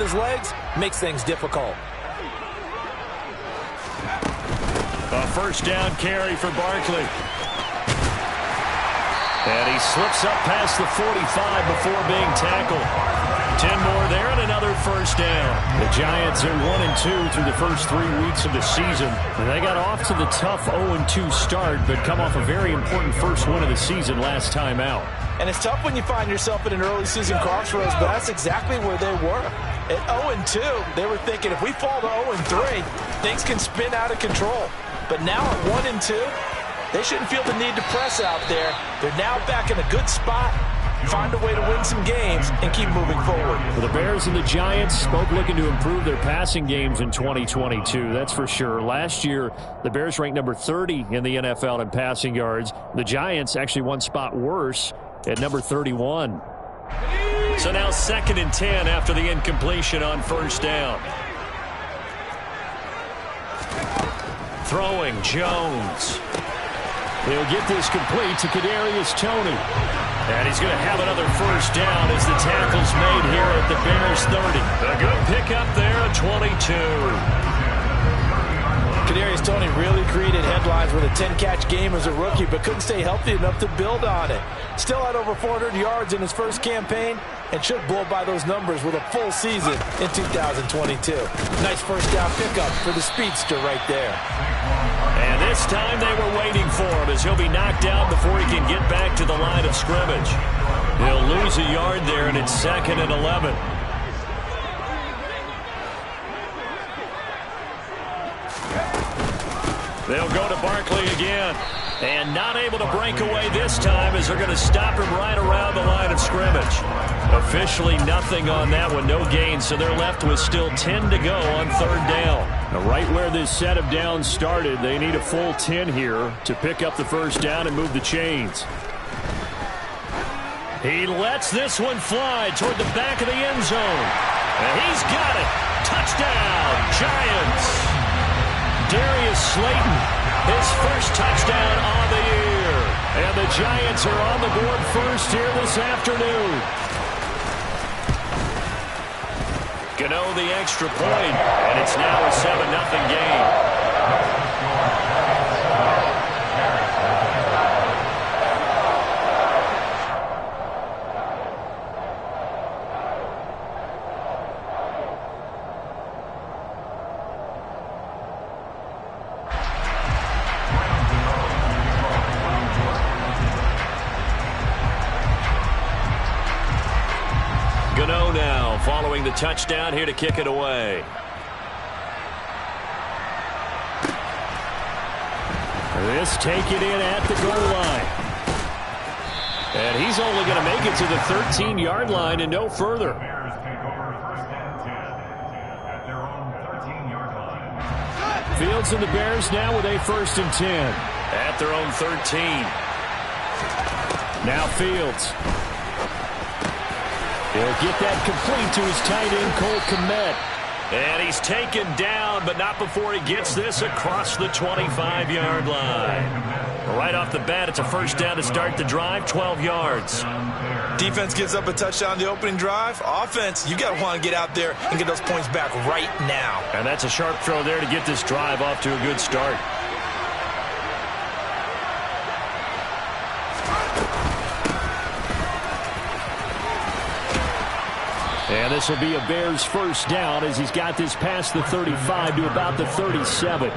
his legs makes things difficult. A first down carry for Barkley. And he slips up past the 45 before being tackled. 10 more there and another first down. The Giants are 1-2 through the first 3 weeks of the season. And they got off to the tough 0-2 start, but come off a very important first win of the season last time out. And it's tough when you find yourself at an early season crossroads, but that's exactly where they were. At 0-2, they were thinking if we fall to 0-3, things can spin out of control. But now at 1-2, they shouldn't feel the need to press out there. They're now back in a good spot. Find a way to win some games and keep moving forward. Well, the Bears and the Giants both looking to improve their passing games in 2022, that's for sure. Last year, the Bears ranked number 30 in the NFL in passing yards. The Giants actually one spot worse at number 31. So now 2nd and 10 after the incompletion on first down. Throwing Jones. He'll get this complete to Kadarius Toney. And he's going to have another first down as the tackle's made here at the Bears 30. A good pickup there at 22. Kadarius Toney really created headlines with a 10-catch game as a rookie, but couldn't stay healthy enough to build on it. Still had over 400 yards in his first campaign and should blow by those numbers with a full season in 2022. Nice first down pickup for the speedster right there. And this time they were waiting for him as he'll be knocked out before he can get back to the line of scrimmage. He'll lose a yard there, and it's 2nd and 11. They'll go to Barkley again. And not able to break away this time as they're going to stop him right around the line of scrimmage. Officially nothing on that one, no gain, so they're left with still 10 to go on 3rd down. Now, right where this set of downs started, they need a full 10 here to pick up the first down and move the chains. He lets this one fly toward the back of the end zone. And he's got it. Touchdown, Giants. Darius Slayton, his first touchdown on the year. And the Giants are on the board first here this afternoon. Gano the extra point, and it's now a 7-0 game. Gano now following the touchdown here to kick it away. This taken in at the goal line. And he's only going to make it to the 13-yard line and no further. Fields and the Bears now with a 1st and 10. At their own 13. Now Fields. He'll get that complete to his tight end, Cole Kmet. And he's taken down, but not before he gets this across the 25-yard line. Right off the bat, it's a first down to start the drive, 12 yards. Defense gives up a touchdown the opening drive. Offense, you got to want to get out there and get those points back right now. And that's a sharp throw there to get this drive off to a good start. And this will be a Bears first down as he's got this past the 35 to about the 37.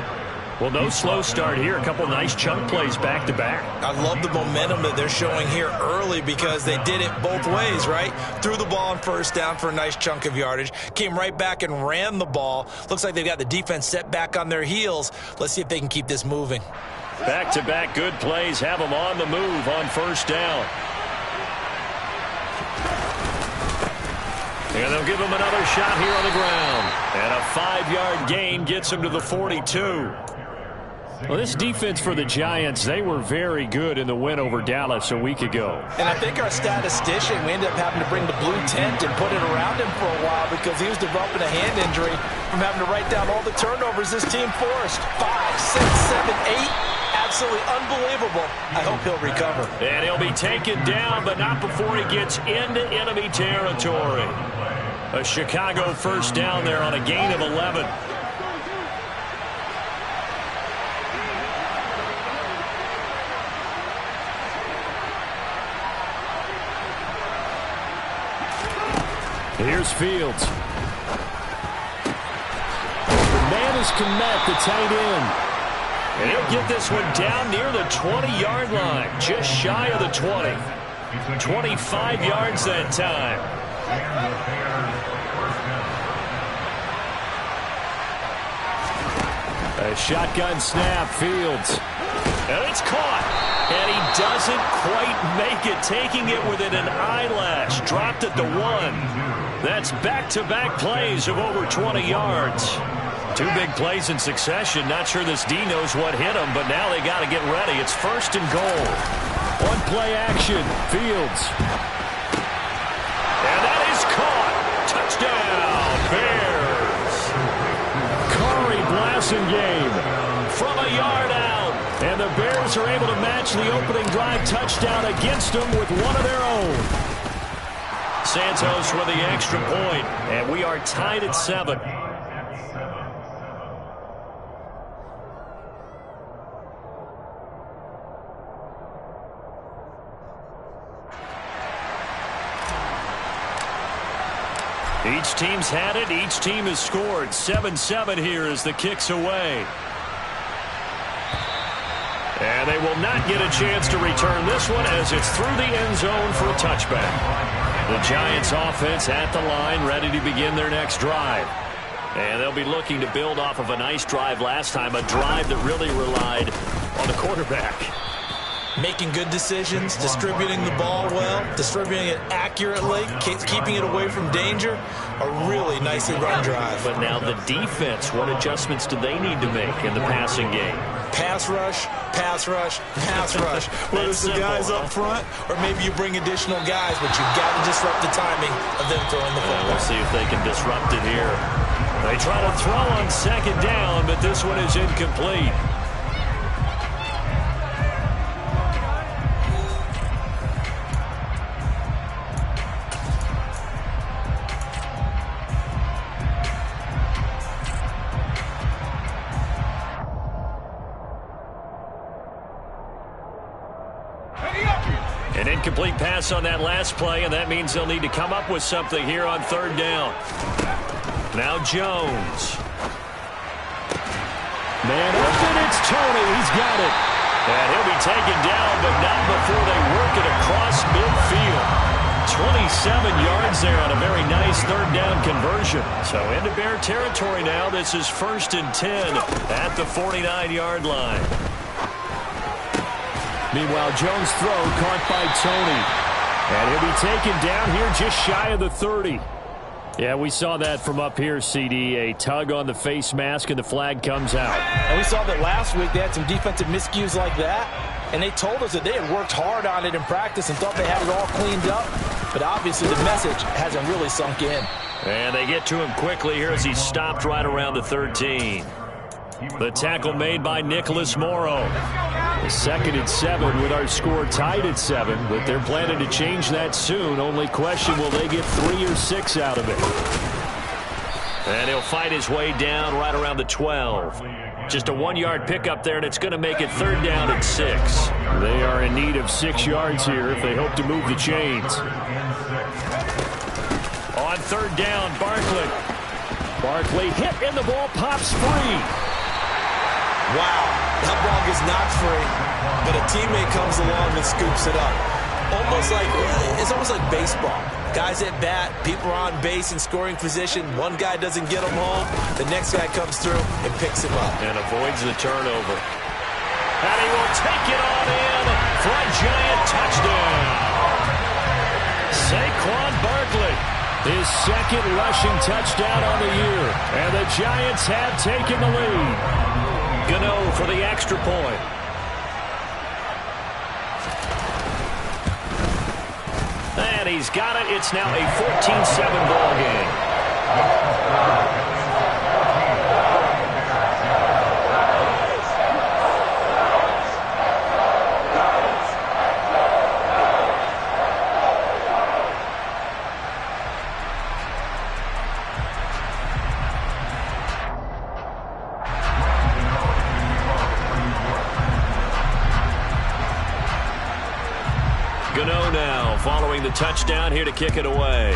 Well, no slow start here. A couple nice chunk plays back-to-back. I love the momentum that they're showing here early because they did it both ways, right? Threw the ball on first down for a nice chunk of yardage. Came right back and ran the ball. Looks like they've got the defense set back on their heels. Let's see if they can keep this moving. Back-to-back good plays have them on the move on first down. And they'll give him another shot here on the ground. And a 5-yard gain gets him to the 42. Well, this defense for the Giants, they were very good in the win over Dallas a week ago. And I think our statistician, we ended up having to bring the blue tent and put it around him for a while because he was developing a hand injury from having to write down all the turnovers this team forced. 5, 6, 7, 8. Absolutely unbelievable. I hope he'll recover. And he'll be taken down, but not before he gets into enemy territory. A Chicago first down there on a gain of 11. Here's Fields. The man is Kmet, the tight end. And he'll get this one down near the 20-yard line, just shy of the 20. 25 yards that time. A shotgun snap, Fields. And it's caught. And he doesn't quite make it, taking it within an eyelash. Dropped at the 1. That's back-to-back plays of over 20 yards. 2 big plays in succession. Not sure this D knows what hit him, but now they got to get ready. It's first and goal. One play action. Fields. And that is caught. Touchdown, Bears. Corey Blasingame from a yard out. And the Bears are able to match the opening drive touchdown against them with one of their own. Santos with the extra point, and we are tied at 7. Each team's had it. Each team has scored. 7-7 here as the kick's away. And they will not get a chance to return this one as it's through the end zone for a touchback. The Giants offense at the line, ready to begin their next drive. And they'll be looking to build off of a nice drive last time, a drive that really relied on the quarterback. Making good decisions, distributing the ball well, distributing it accurately, keeping it away from danger. A really nicely run drive. But now the defense, what adjustments do they need to make in the passing game? Pass rush, pass rush, pass rush. Whether it's the guys up front or maybe you bring additional guys, but you've got to disrupt the timing of them throwing the football. We'll see if they can disrupt it here. They try to throw on second down, but this one is incomplete. An incomplete pass on that last play, and that means they'll need to come up with something here on third down. Now Jones. Man open, it's Tony. He's got it. And he'll be taken down, but not before they work it across midfield. 27 yards there on a very nice third down conversion. So into Bear territory now. This is 1st and 10 at the 49-yard line. Meanwhile, Jones' throw caught by Tony. And he'll be taken down here just shy of the 30. Yeah, we saw that from up here, CD. A tug on the face mask, and the flag comes out. And we saw that last week they had some defensive miscues like that. And they told us that they had worked hard on it in practice and thought they had it all cleaned up. But obviously the message hasn't really sunk in. And they get to him quickly here as he's stopped right around the 13. The tackle made by Nicholas Morrow. 2nd and 7 with our score tied at 7, but they're planning to change that soon. Only question, will they get 3 or 6 out of it? And he'll fight his way down right around the 12. Just a 1-yard pickup there, and it's going to make it 3rd down and 6. They are in need of 6 yards here if they hope to move the chains. On 3rd down, Barkley hit, and the ball pops free. Wow, that ball gets knocked free, but a teammate comes along and scoops it up. It's almost like baseball. Guys at bat, people are on base in scoring position. One guy doesn't get him home, the next guy comes through and picks him up. And avoids the turnover. And he will take it on in for a Giant touchdown. Saquon Barkley, his 2nd rushing touchdown on the year. And the Giants have taken the lead. Gano for the extra point. And he's got it. It's now a 14-7 ball game. Gano now, following the touchdown here to kick it away.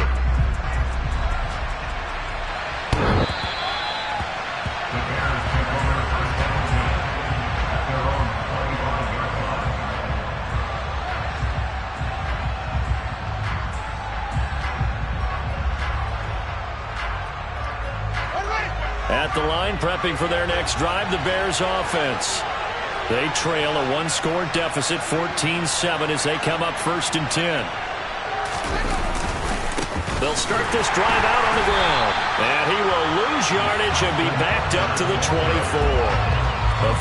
At the line, prepping for their next drive, the Bears offense. They trail a one-score deficit, 14-7, as they come up 1st and 10. They'll start this drive out on the ground. And he will lose yardage and be backed up to the 24.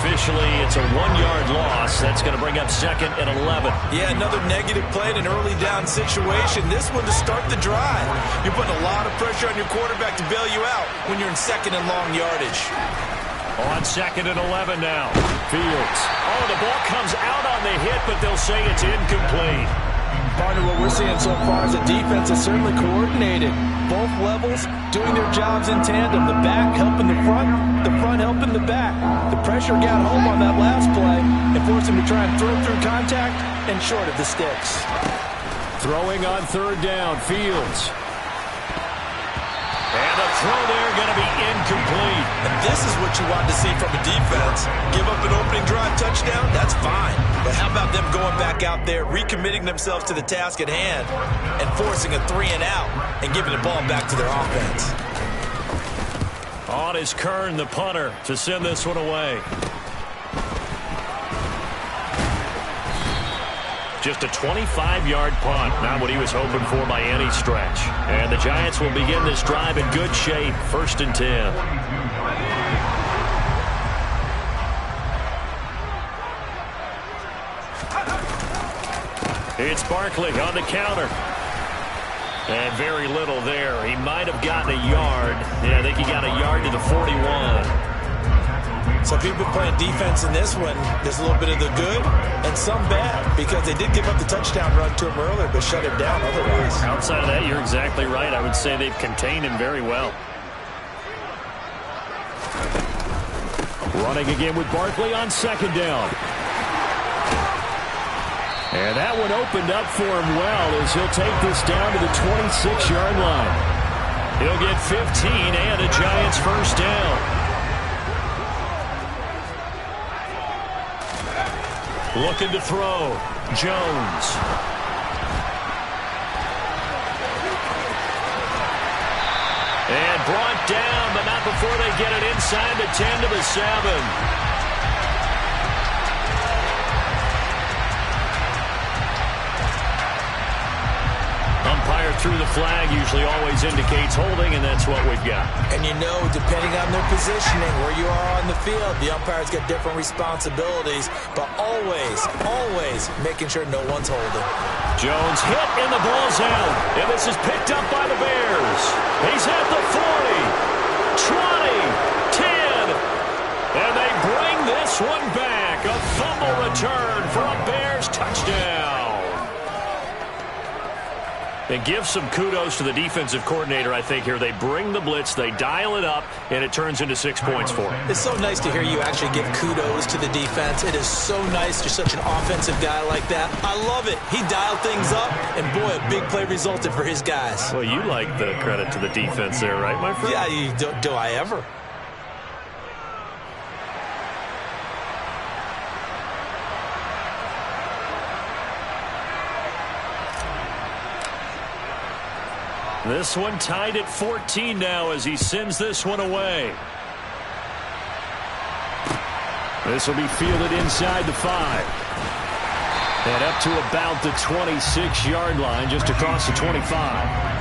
Officially, it's a 1-yard loss. That's going to bring up 2nd and 11. Yeah, another negative play in an early down situation. This one to start the drive. You're putting a lot of pressure on your quarterback to bail you out when you're in 2nd and long yardage. On 2nd and 11 now. Fields. Oh, the ball comes out on the hit, but they'll say it's incomplete. Partner, what we're seeing so far is the defense is certainly coordinated. Both levels doing their jobs in tandem. The back helping the front helping the back. The pressure got home on that last play and forced him to try and throw through contact and short of the sticks. Throwing on 3rd down, Fields. And a throw there going to be incomplete. And this is what you want to see from a defense. Give up an opening drive touchdown, that's fine. But how about them going back out there, recommitting themselves to the task at hand, and forcing a 3-and-out and giving the ball back to their offense. On is Kern, the punter, to send this one away. Just a 25-yard punt, not what he was hoping for by any stretch. And the Giants will begin this drive in good shape, 1st and 10. It's Barkley on the counter. And very little there. He might have gotten a yard. Yeah, I think he got a yard to the 41. So if you've been playing defense in this one, there's a little bit of the good and some bad, because they did give up the touchdown run to him earlier, but shut him down otherwise. Outside of that, you're exactly right. I would say they've contained him very well. Running again with Barkley on 2nd down. And that one opened up for him well, as he'll take this down to the 26-yard line. He'll get 15 and a Giants 1st down. Looking to throw. Jones. And brought down, but not before they get it inside the 10 to the 7. Umpire threw the flag, usually always indicates holding, and that's what we've got. And you know, depending on their positioning, where you are on the field, the umpire's got different responsibilities, but always making sure no one's holding. Jones hit in the ball zone, and this is picked up by the Bears. He's at the 40, 20, 10, and they bring this one back. A fumble return for a Bears touchdown. And give some kudos to the defensive coordinator, I think, here. They bring the blitz, they dial it up, and it turns into 6 points for them. It's so nice to hear you actually give kudos to the defense. It is so nice you're such an offensive guy like that. I love it. He dialed things up, and boy, a big play resulted for his guys. Well, you like the credit to the defense there, right, my friend? Yeah, do I ever? This one tied at 14 now as he sends this one away. This will be fielded inside the 5. And up to about the 26-yard line, just across the 25.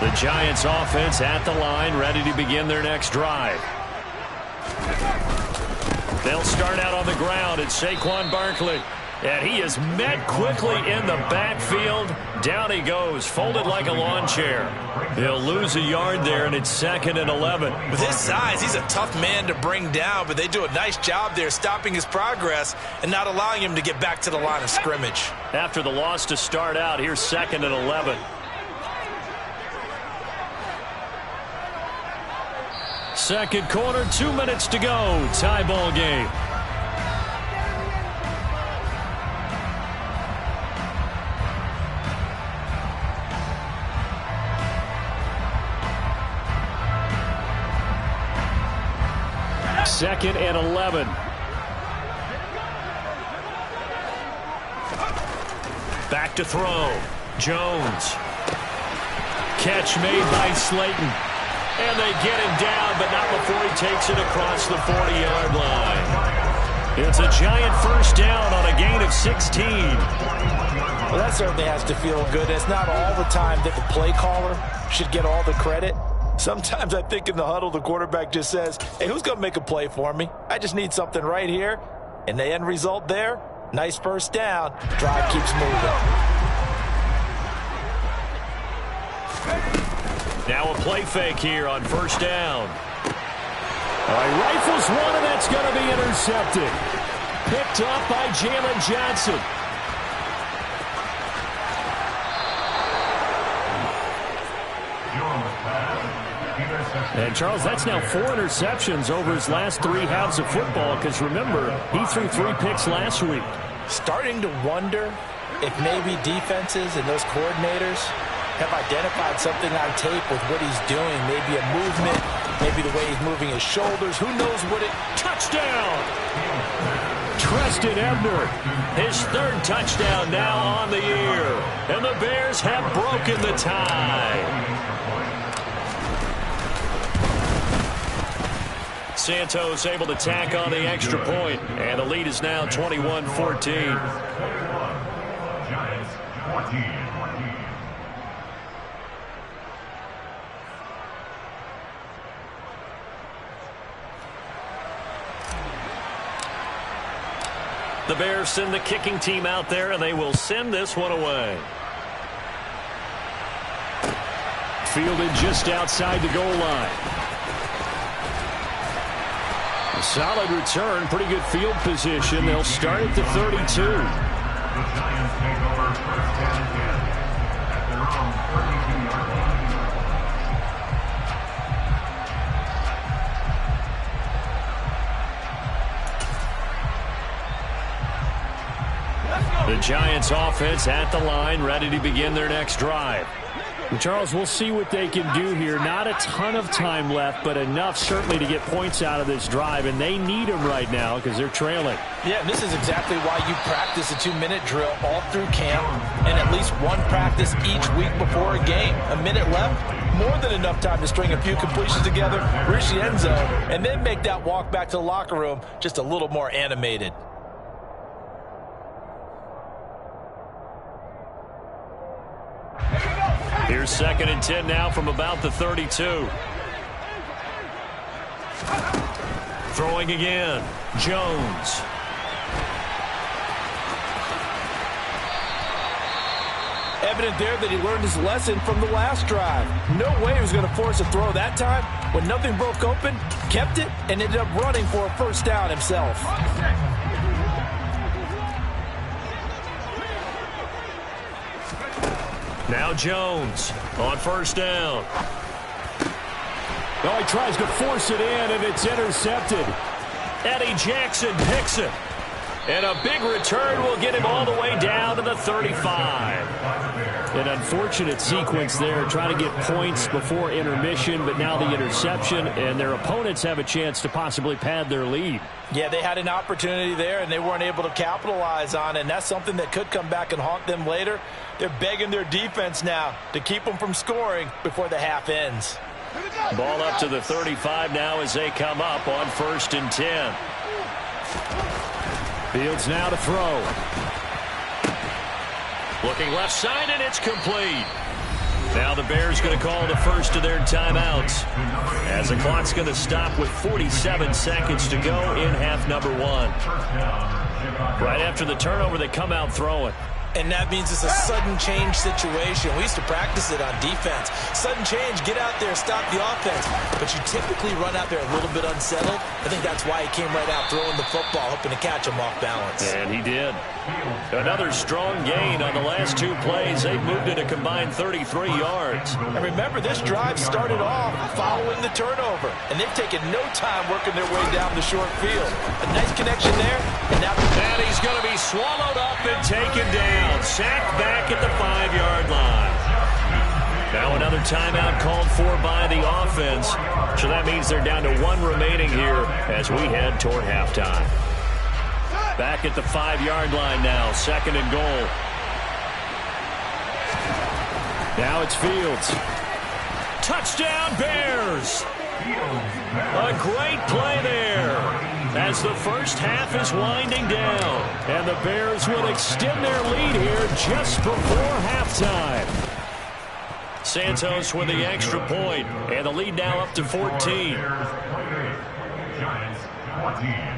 The Giants offense at the line, ready to begin their next drive. They'll start out on the ground. It's Saquon Barkley. And he is met quickly in the backfield. Down he goes, folded like a lawn chair. He'll lose a yard there, and it's 2nd and 11. With his size, he's a tough man to bring down, but they do a nice job there stopping his progress and not allowing him to get back to the line of scrimmage. After the loss to start out, here's 2nd and 11. Second quarter, 2 minutes to go. Tie ball game. Second and 11. Back to throw. Jones. Catch made by Slayton. And they get him down, but not before he takes it across the 40-yard line. It's a giant first down on a gain of 16. Well, that certainly has to feel good. It's not all the time that the play caller should get all the credit. Sometimes I think in the huddle, the quarterback just says, hey, who's going to make a play for me? I just need something right here. And the end result there, nice first down. Drive keeps moving. Now a play fake here on first down. All right, rifles one, and that's going to be intercepted. Picked up by Jalen Johnson. And, Charles, that's now 4 interceptions over his last 3 halves of football because, remember, he threw 3 picks last week. Starting to wonder if maybe defenses and those coordinators have identified something on tape with what he's doing. Maybe a movement, maybe the way he's moving his shoulders. Who knows what it... Touchdown! Treston Ebner, his 3rd touchdown now on the year. And the Bears have broken the tie. Santos able to tack on the extra point, and the lead is now 21-14. Giants 14. The Bears send the kicking team out there, and they will send this one away. Fielded just outside the goal line. A solid return, pretty good field position. They'll start at the 32. The Giants take over first and 10 at their own 32-yard line. The Giants offense at the line, ready to begin their next drive. And Charles, we'll see what they can do here. Not a ton of time left, but enough certainly to get points out of this drive, and they need them right now because they're trailing. Yeah, and this is exactly why you practice a 2-minute drill all through camp and at least one practice each week before a game. A minute left, more than enough time to string a few completions together, reach the end zone, and then make that walk back to the locker room just a little more animated. Here's 2nd and 10 now from about the 32. Throwing again. Jones. Evident there that he learned his lesson from the last drive. No way he was going to force a throw that time. When nothing broke open, kept it, and ended up running for a first down himself. Now Jones on first down. Oh, he tries to force it in, and it's intercepted. Eddie Jackson picks it. And a big return will get him all the way down to the 35. An unfortunate sequence there, trying to get points before intermission, but now the interception, and their opponents have a chance to possibly pad their lead. Yeah, they had an opportunity there, and they weren't able to capitalize on it, and that's something that could come back and haunt them later. They're begging their defense now to keep them from scoring before the half ends. Ball up to the 35 now as they come up on 1st and 10. Fields now to throw. Looking left side, and it's complete. Now the Bears going to call the first of their timeouts, as the clock's going to stop with 47 seconds to go in half number 1. Right after the turnover, they come out throwing. And that means it's a sudden change situation. We used to practice it on defense. Sudden change, get out there, stop the offense. But you typically run out there a little bit unsettled. I think that's why he came right out throwing the football, hoping to catch him off balance. And he did. Another strong gain on the last two plays. They've moved it a combined 33 yards. And remember, this drive started off following the turnover. And they've taken no time working their way down the short field. A nice connection there. And now he's going to be swallowed up and taken down. Sacked back at the 5-yard line. Now another timeout called for by the offense. So that means they're down to 1 remaining here as we head toward halftime. Back at the 5-yard line now, 2nd and goal. Now it's Fields. Touchdown Bears! A great play there as the first half is winding down. And the Bears would extend their lead here just before halftime. Santos with the extra point, and the lead now up to 14. Giants 14.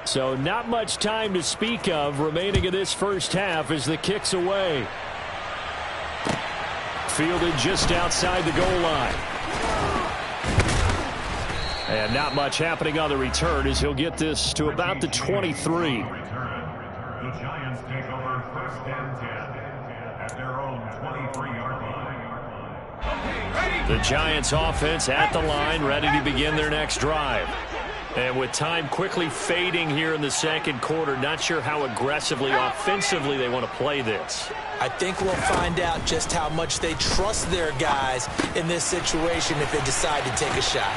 So not much time to speak of remaining in this first half as the kick's away. Fielded just outside the goal line. And not much happening on the return as he'll get this to about the 23. The Giants take over 1st and 10 at their own 23-yard line. The Giants offense at the line, ready to begin their next drive. And with time quickly fading here in the second quarter, not sure how aggressively, offensively they want to play this. I think we'll find out just how much they trust their guys in this situation if they decide to take a shot.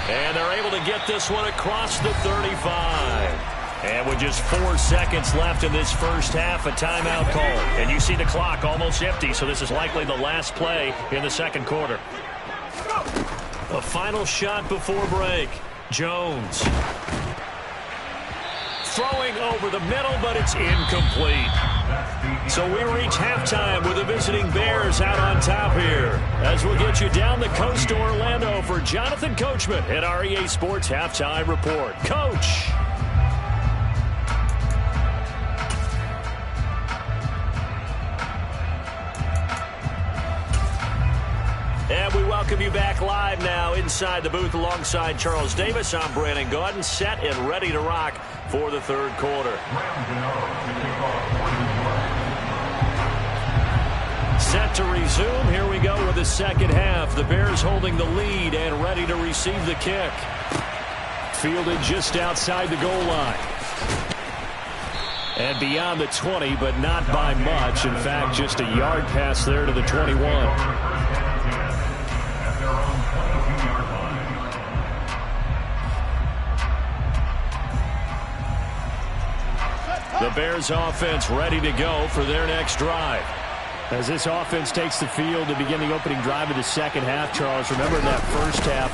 And they're able to get this one across the 35. And with just 4 seconds left in this first half, a timeout call. And you see the clock almost empty, so this is likely the last play in the second quarter. A final shot before break. Jones. Throwing over the middle, but it's incomplete. So we reach halftime with the visiting Bears out on top here. As we'll get you down the coast to Orlando for Jonathan Coachman at our EA Sports Halftime Report. Coach. And we welcome you back live now inside the booth alongside Charles Davis. I'm Brandon Gaudin, set and ready to rock for the third quarter. Set to resume. Here we go with the second half. The Bears holding the lead and ready to receive the kick. Fielded just outside the goal line. And beyond the 20, but not by much. In fact, just a yard pass there to the 21. The Bears offense ready to go for their next drive. As this offense takes the field to begin the opening drive of the second half, Charles, remember in that first half,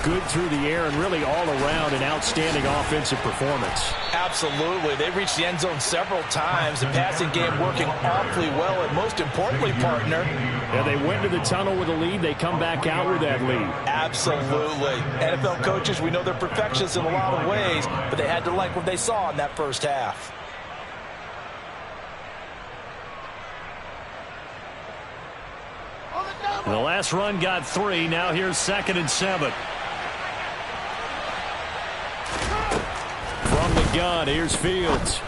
good through the air and really all around an outstanding offensive performance. Absolutely. They reached the end zone several times. The passing game working awfully well, and most importantly, partner. And they went to the tunnel with a lead. They come back out with that lead. Absolutely. NFL coaches, we know they're perfectionists in a lot of ways, but they had to like what they saw in that first half. The last run got 3. Now here's 2nd and 7. From the gun, here's Fields.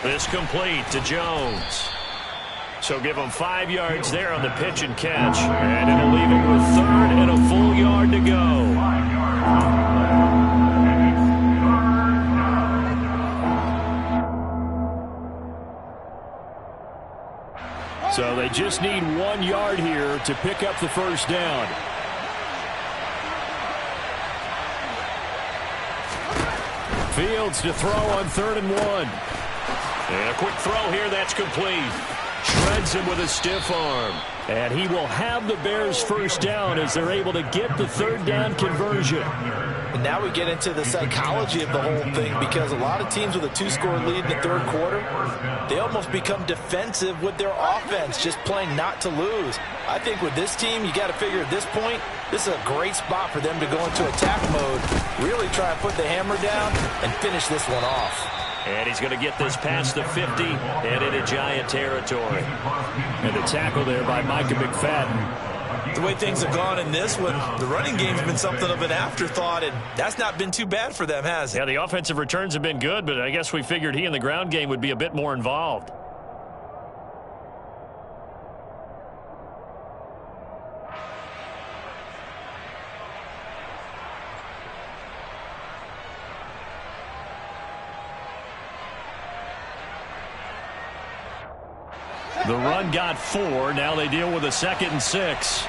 This complete to Jones. So give him 5 yards there on the pitch and catch. And it'll leave him with 3rd and a full yard to go. So they just need 1 yard here to pick up the first down. Fields to throw on 3rd and 1. And a quick throw here, that's complete. Shreds him with a stiff arm. And he will have the Bears first down as they're able to get the 3rd down conversion. And now we get into the psychology of the whole thing, because a lot of teams with a 2-score lead in the third quarter, they almost become defensive with their offense, just playing not to lose. I think with this team, you got to figure at this point, this is a great spot for them to go into attack mode, really try to put the hammer down and finish this one off. And he's going to get this past the 50 and into Giant territory. And the tackle there by Micah McFadden. The way things have gone in this one, the running game's been something of an afterthought, and that's not been too bad for them, has it? Yeah, the offensive returns have been good, but I guess we figured he in the ground game would be a bit more involved. The run got 4. Now they deal with a 2nd and 6.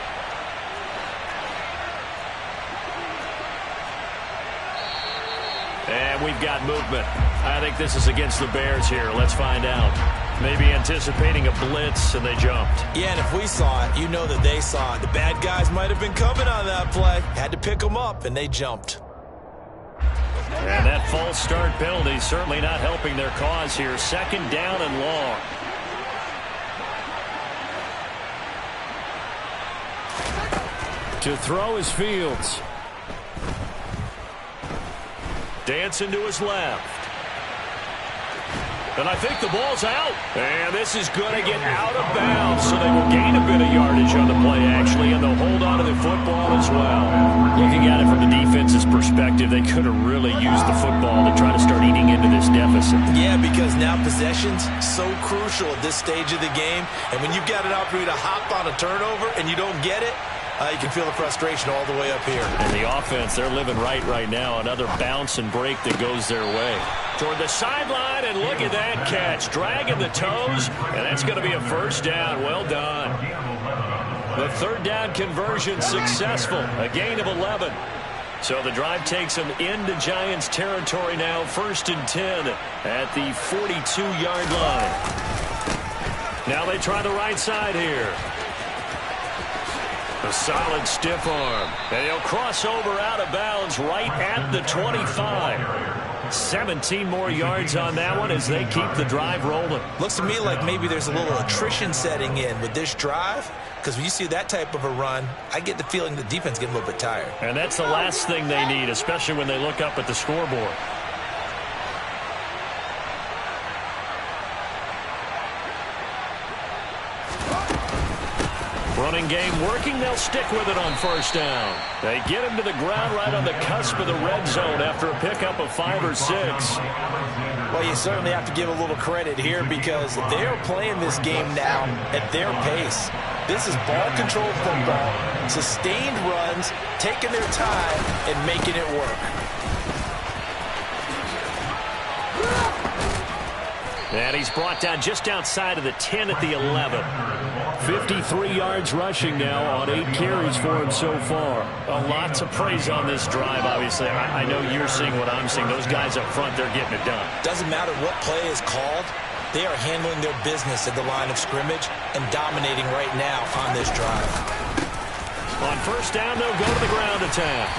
And we've got movement. I think this is against the Bears here. Let's find out. Maybe anticipating a blitz, and they jumped. Yeah, and if we saw it, you know that they saw it. The bad guys might have been coming on that play. Had to pick them up, and they jumped. And that false start penalty certainly not helping their cause here. 2nd down and long. To throw is Fields. Dancing to his left. And I think the ball's out. And this is going to get out of bounds, so they will gain a bit of yardage on the play, actually, and they'll hold on to the football as well. Looking at it from the defense's perspective, they could have really used the football to try to start eating into this deficit. Yeah, because now possession's so crucial at this stage of the game. And when you've got an opportunity to hop on a turnover and you don't get it, you can feel the frustration all the way up here. And the offense, they're living right now. Another bounce and break that goes their way. Toward the sideline, and look at that catch. Dragging the toes, and that's going to be a 1st down. Well done. The 3rd down conversion successful. A gain of 11. So the drive takes them into Giants territory now. 1st and 10 at the 42-yard line. Now they try the right side here. A solid stiff arm. And he'll cross over out of bounds right at the 25. 17 more yards on that one as they keep the drive rolling. Looks to me like maybe there's a little attrition setting in with this drive, because when you see that type of a run, I get the feeling the defense getting a little bit tired. And that's the last thing they need, especially when they look up at the scoreboard. Running game working. They'll stick with it on 1st down. They get him to the ground right on the cusp of the red zone after a pickup of 5 or 6. Well, you certainly have to give a little credit here, because they're playing this game now at their pace. This is ball control football, sustained runs, taking their time and making it work. And he's brought down just outside of the 10 at the 11. 53 yards rushing now on 8 carries for him so far. A lot to praise on this drive, obviously. I know you're seeing what I'm seeing. Those guys up front, they're getting it done. Doesn't matter what play is called. They are handling their business at the line of scrimmage and dominating right now on this drive. On 1st down, they'll go to the ground attack.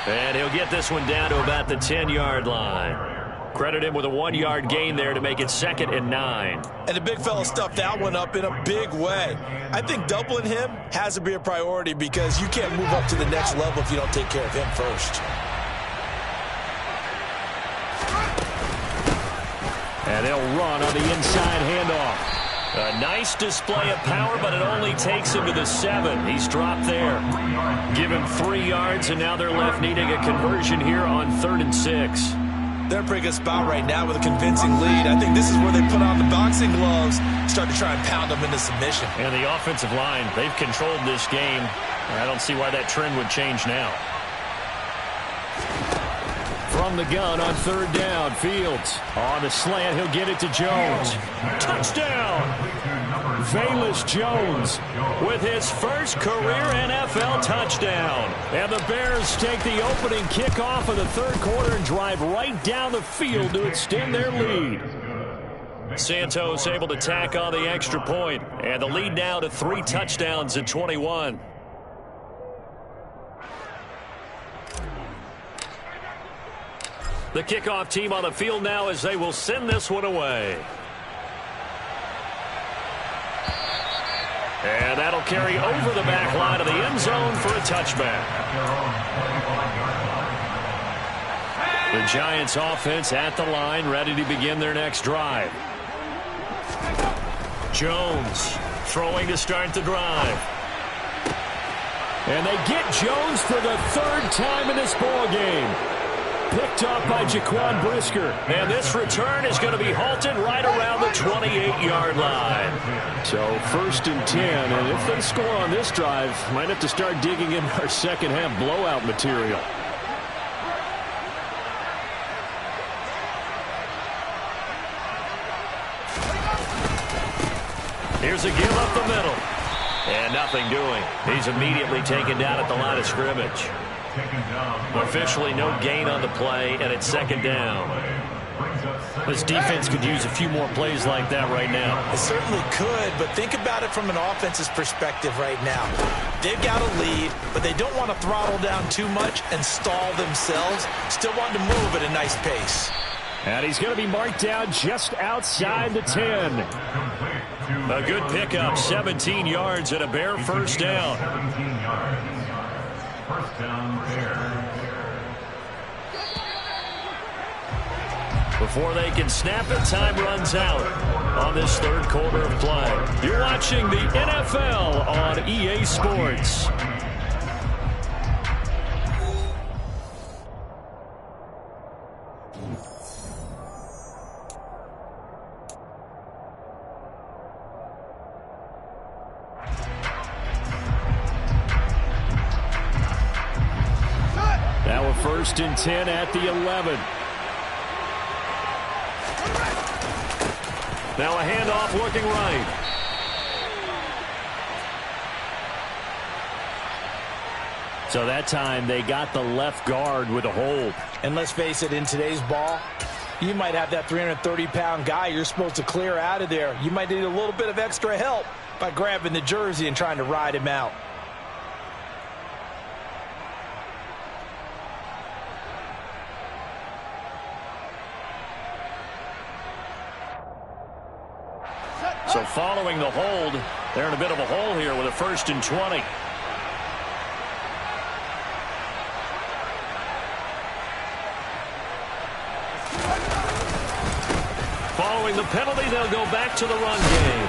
And he'll get this one down to about the 10-yard line. Credit him with a 1-yard gain there to make it 2nd and 9. And the big fella stuffed that one up in a big way. I think doubling him has to be a priority, because you can't move up to the next level if you don't take care of him first. And they'll run on the inside handoff. A nice display of power, but it only takes him to the 7. He's dropped there. Give him 3 yards, and now they're left needing a conversion here on 3rd and 6. They're in a pretty good spot right now with a convincing lead. I think this is where they put on the boxing gloves, start to try and pound them into submission. And the offensive line, they've controlled this game. I don't see why that trend would change now. From the gun on 3rd down, Fields. On the slant, he'll get it to Jones. Touchdown! Velus Jones with his first career NFL touchdown. And the Bears take the opening kickoff of the 3rd quarter and drive right down the field to extend their lead. Santos able to tack on the extra point, and the lead now to 3 touchdowns at 21. The kickoff team on the field now as they will send this one away. And that'll carry over the back line of the end zone for a touchback. The Giants offense at the line, ready to begin their next drive. Jones throwing to start the drive. And they get Jones for the third time in this ball game. Picked up by Jaquan Brisker. And this return is going to be halted right around the 28-yard line. So 1st and 10. And if they score on this drive, might have to start digging in our second half blowout material. Here's a give up the middle. And nothing doing. He's immediately taken down at the line of scrimmage. Officially no gain on the play, and it's 2nd down. This defense could use a few more plays like that right now. It certainly could, but think about it from an offense's perspective right now. They've got a lead, but they don't want to throttle down too much and stall themselves. Still want to move at a nice pace. And he's going to be marked down just outside the 10. A good pickup, 17 yards and a Bear first down. 17 yards. First down, Bear. Before they can snap it, time runs out on this 3rd quarter of play. You're watching the NFL on EA Sports. Now a 1st and 10 at the 11. Now a handoff looking right. So that time they got the left guard with a hold. And let's face it, in today's ball, you might have that 330-pound guy you're supposed to clear out of there. You might need a little bit of extra help by grabbing the jersey and trying to ride him out. So following the hold, they're in a bit of a hole here with a 1st and 20. Following the penalty, they'll go back to the run game.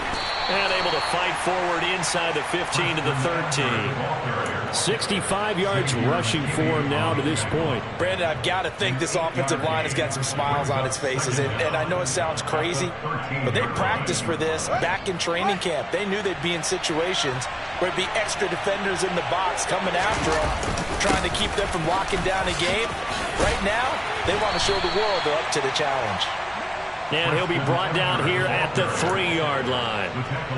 And able to fight forward inside the 15 to the 13. 65 yards rushing for him now to this point. Brandon, I've got to think this offensive line has got some smiles on its faces. And I know it sounds crazy, but they practiced for this back in training camp. They knew they'd be in situations where it'd be extra defenders in the box coming after them, trying to keep them from locking down a game. Right now, they want to show the world they're up to the challenge. And he'll be brought down here at the 3-yard line.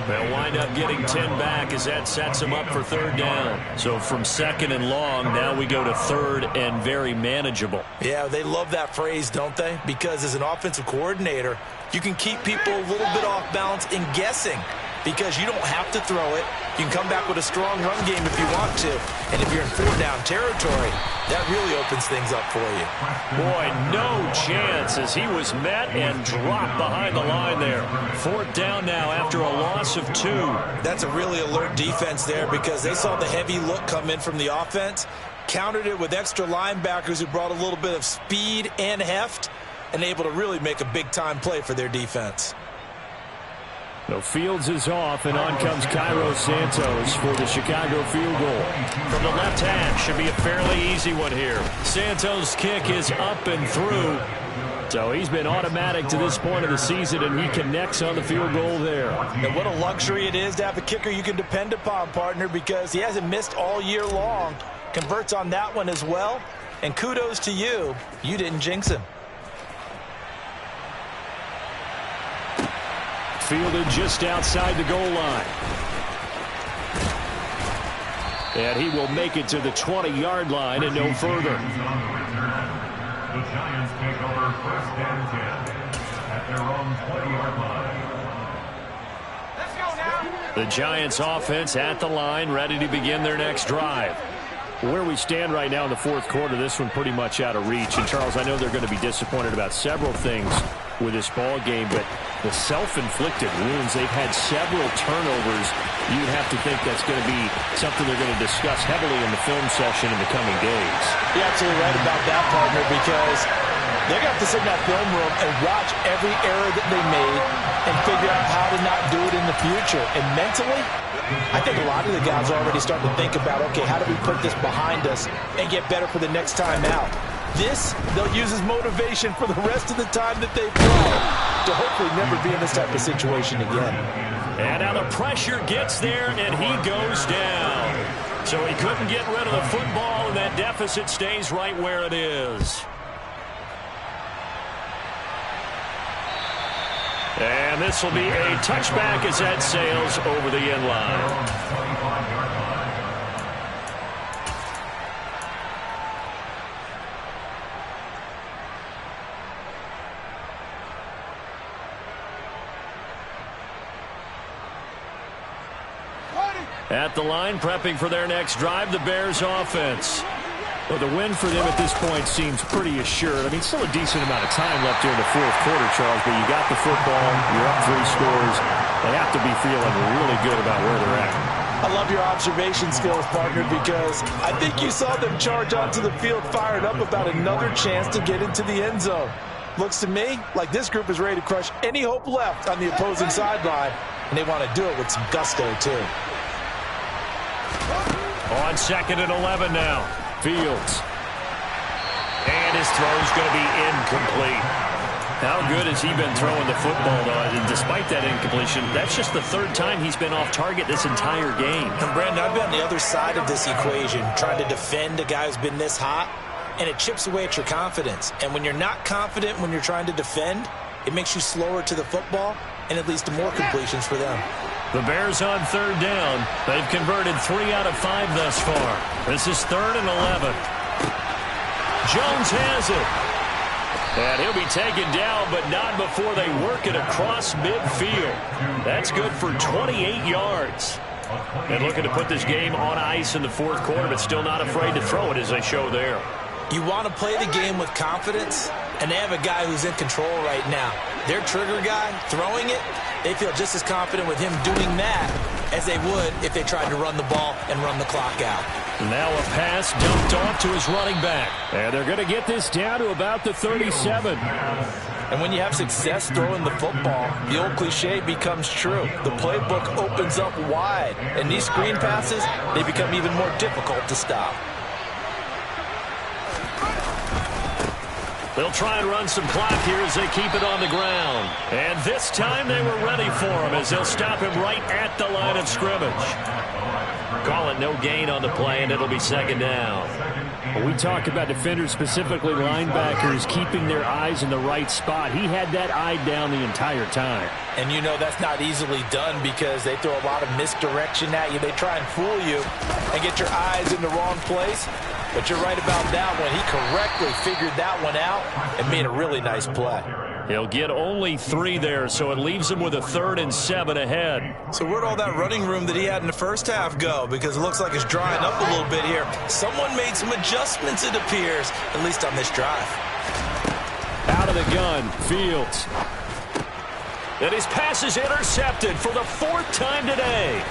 They'll wind up getting 10 back as that sets him up for 3rd down. So from 2nd and long, now we go to 3rd and very manageable. Yeah, they love that phrase, don't they? Because as an offensive coordinator, you can keep people a little bit off balance in guessing because you don't have to throw it. You can come back with a strong run game if you want to. And if you're in 4-down territory, that really opens things up for you. Boy, no chance as he was met and dropped behind the line there. 4th down now after a loss of 2. That's a really alert defense there because they saw the heavy look come in from the offense, countered it with extra linebackers who brought a little bit of speed and heft, and able to really make a big-time play for their defense. So Fields is off, and on comes Cairo Santos for the Chicago field goal. From the left hash, should be a fairly easy one here. Santos' kick is up and through. So he's been automatic to this point of the season, and he connects on the field goal there. And what a luxury it is to have a kicker you can depend upon, partner, because he hasn't missed all year long. Converts on that one as well. And kudos to you. You didn't jinx him. Fielded just outside the goal line. And he will make it to the 20-yard line and no further. The Giants take over 1st and 10 at their own 20-yard line. The Giants offense at the line, ready to begin their next drive. Where we stand right now in the fourth quarter, this one pretty much out of reach. And, Charles, I know they're going to be disappointed about several things with this ball game, but the self-inflicted wounds, they've had several turnovers. You'd have to think that's going to be something they're going to discuss heavily in the film session in the coming days. You're absolutely right about that, partner, because they're going to have to sit in that film room and watch every error that they made and figure out how to not do it in the future. And mentally, I think a lot of the guys are already starting to think about, okay, how do we put this behind us and get better for the next time out? This, they'll use as motivation for the rest of the time that they play to hopefully never be in this type of situation again. And now the pressure gets there, and he goes down. So he couldn't get rid of the football, and that deficit stays right where it is. And this will be a touchback as that sails over the end line. At the line, prepping for their next drive, the Bears offense. Well, the win for them at this point seems pretty assured. I mean, still a decent amount of time left here in the fourth quarter, Charles, but you got the football, you're up 3 scores. They have to be feeling really good about where they're at. I love your observation skills, partner, because I think you saw them charge onto the field fired up about another chance to get into the end zone. Looks to me like this group is ready to crush any hope left on the opposing sideline, and they want to do it with some gusto, too. On 2nd and 11 now. Fields. And his throw's going to be incomplete. How good has he been throwing the football, though? And despite that incompletion, that's just the 3rd time he's been off target this entire game. And, Brandon, I've been on the other side of this equation, trying to defend a guy who's been this hot, and it chips away at your confidence. And when you're not confident when you're trying to defend, it makes you slower to the football, and it leads to more completions for them. The Bears on 3rd down. They've converted 3 out of 5 thus far. This is 3rd and 11. Jones has it. And he'll be taken down, but not before they work it across midfield. That's good for 28 yards. And looking to put this game on ice in the fourth quarter, but still not afraid to throw it as they show there. You want to play the game with confidence, and they have a guy who's in control right now. Their trigger guy throwing it, they feel just as confident with him doing that as they would if they tried to run the ball and run the clock out. Now a pass dumped off to his running back. And they're going to get this down to about the 37. And when you have success throwing the football, the old cliche becomes true. The playbook opens up wide, and these screen passes, they become even more difficult to stop. They'll try and run some clock here as they keep it on the ground. And this time they were ready for him as they'll stop him right at the line of scrimmage. Call it no gain on the play, and it'll be 2nd down. When we talk about defenders, specifically linebackers, keeping their eyes in the right spot, he had that eye down the entire time. And you know that's not easily done because they throw a lot of misdirection at you. They try and fool you and get your eyes in the wrong place. But you're right about that one. He correctly figured that one out and made a really nice play. He'll get only 3 there, so it leaves him with a 3rd and 7 ahead. So where'd all that running room that he had in the first half go? Because it looks like it's drying up a little bit here. Someone made some adjustments, it appears, at least on this drive. Out of the gun, Fields. And his pass is intercepted for the 4th time today.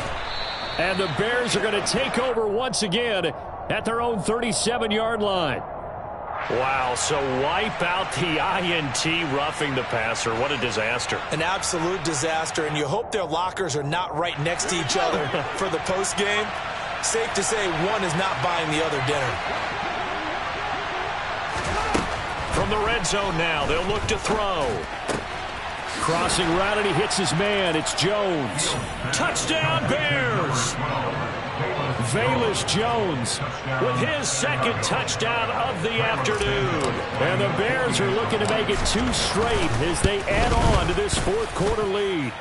And the Bears are going to take over once again at their own 37-yard line. Wow, so wipe out the INT roughing the passer. What a disaster. An absolute disaster, and you hope their lockers are not right next to each other for the postgame. Safe to say one is not buying the other dinner. From the red zone now, they'll look to throw. Crossing route, and he hits his man. It's Jones. Touchdown, Bears! Velus Jones with his 2nd touchdown of the afternoon. And the Bears are looking to make it 2 straight as they add on to this fourth quarter lead.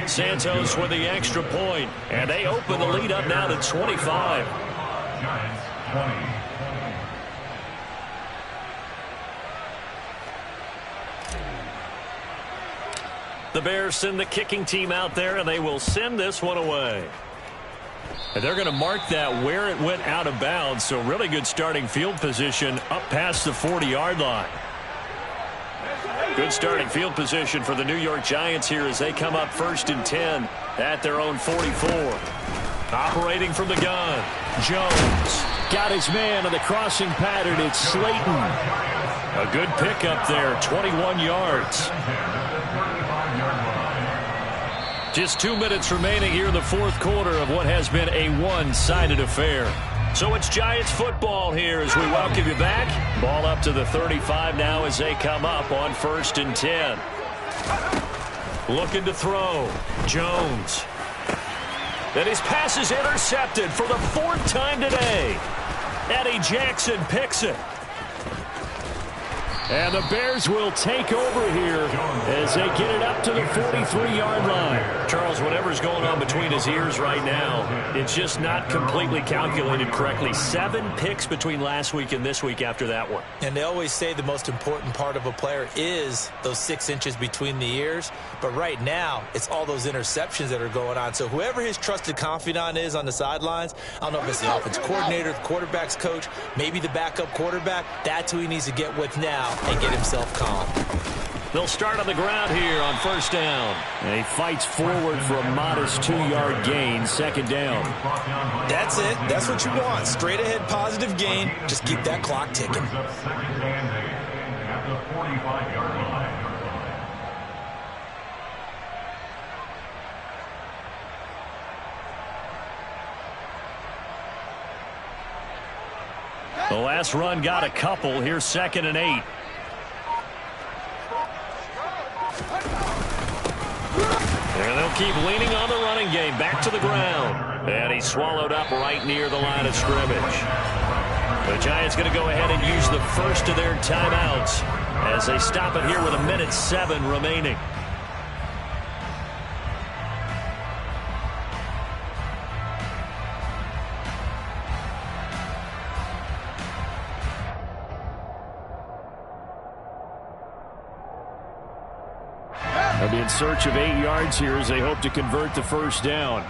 Santos with the extra point, and they open the lead up now to 25. Giants 20. The Bears send the kicking team out there, and they will send this one away. And they're going to mark that where it went out of bounds, so really good starting field position up past the 40-yard line. Good starting field position for the New York Giants here as they come up 1st and 10 at their own 44. Operating from the gun, Jones. Got his man on the crossing pattern. It's Slayton. A good pickup there, 21 yards. Just 2 minutes remaining here in the fourth quarter of what has been a one-sided affair. So it's Giants football here as we welcome you back. Ball up to the 35 now as they come up on 1st and 10. Looking to throw. Jones. And his pass is intercepted for the 4th time today. Eddie Jackson picks it. And the Bears will take over here as they get it up to the 43-yard line. Charles, whatever's going on between his ears right now, it's just not completely calculated correctly. 7 picks between last week and this week after that one. And they always say the most important part of a player is those 6 inches between the ears. But right now, it's all those interceptions that are going on. So whoever his trusted confidant is on the sidelines, I don't know if it's the offense coordinator, the quarterback's coach, maybe the backup quarterback, that's who he needs to get with now and get himself calm. They'll start on the ground here on 1st down. And he fights forward for a modest 2-yard gain, 2nd down. That's it. That's what you want. Straight ahead positive gain. Just keep that clock ticking. Second and 8 at the 45-yard line. The last run got a couple. Here's 2nd and 8. And they'll keep leaning on the running game. Back to the ground. And he's swallowed up right near the line of scrimmage. The Giants going to go ahead and use the first of their timeouts as they stop it here with 1:07 remaining. They'll be in search of 8 yards here as they hope to convert the 1st down.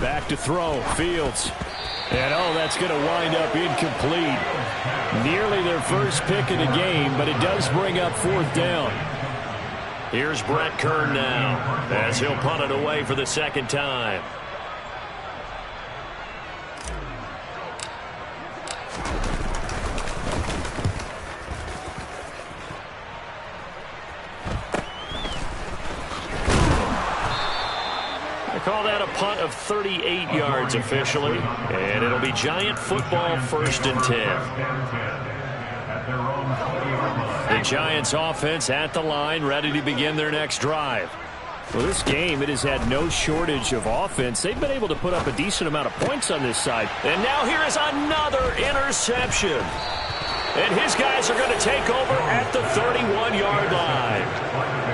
Back to throw. Fields. And, that's going to wind up incomplete. Nearly their first pick of the game, but it does bring up 4th down. Here's Brett Kern now as he'll punt it away for the 2nd time. Call that a punt of 38 yards officially. And it'll be Giant football 1st and 10. The Giants offense at the line, ready to begin their next drive. Well, this game, it has had no shortage of offense. They've been able to put up a decent amount of points on this side. And now here is another interception. And his guys are going to take over at the 31-yard line.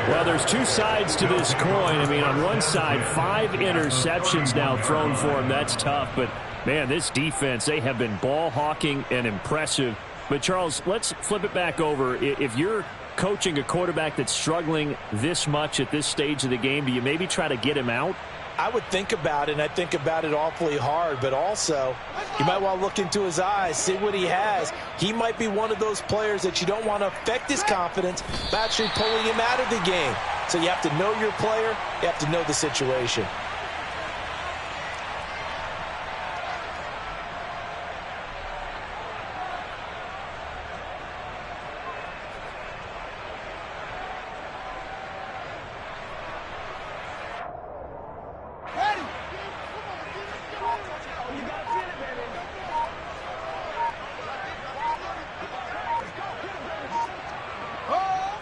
Well, there's 2 sides to this coin. I mean, on one side, 5 interceptions now thrown for him. That's tough. But, man, this defense, they have been ball hawking and impressive. But, Charles, let's flip it back over. If you're coaching a quarterback that's struggling this much at this stage of the game, do you maybe try to get him out? I would think about it, and I think about it awfully hard, but also you might want to look into his eyes, see what he has. He might be one of those players that you don't want to affect his confidence by actually pulling him out of the game. So you have to know your player, you have to know the situation.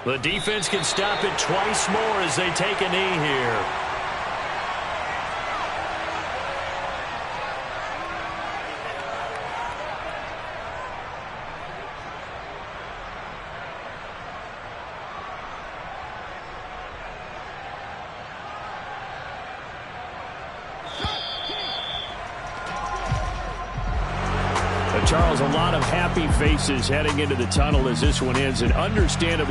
The defense can stop it twice more as they take a knee here. Charles, a lot of happy faces heading into the tunnel as this one ends, and understandably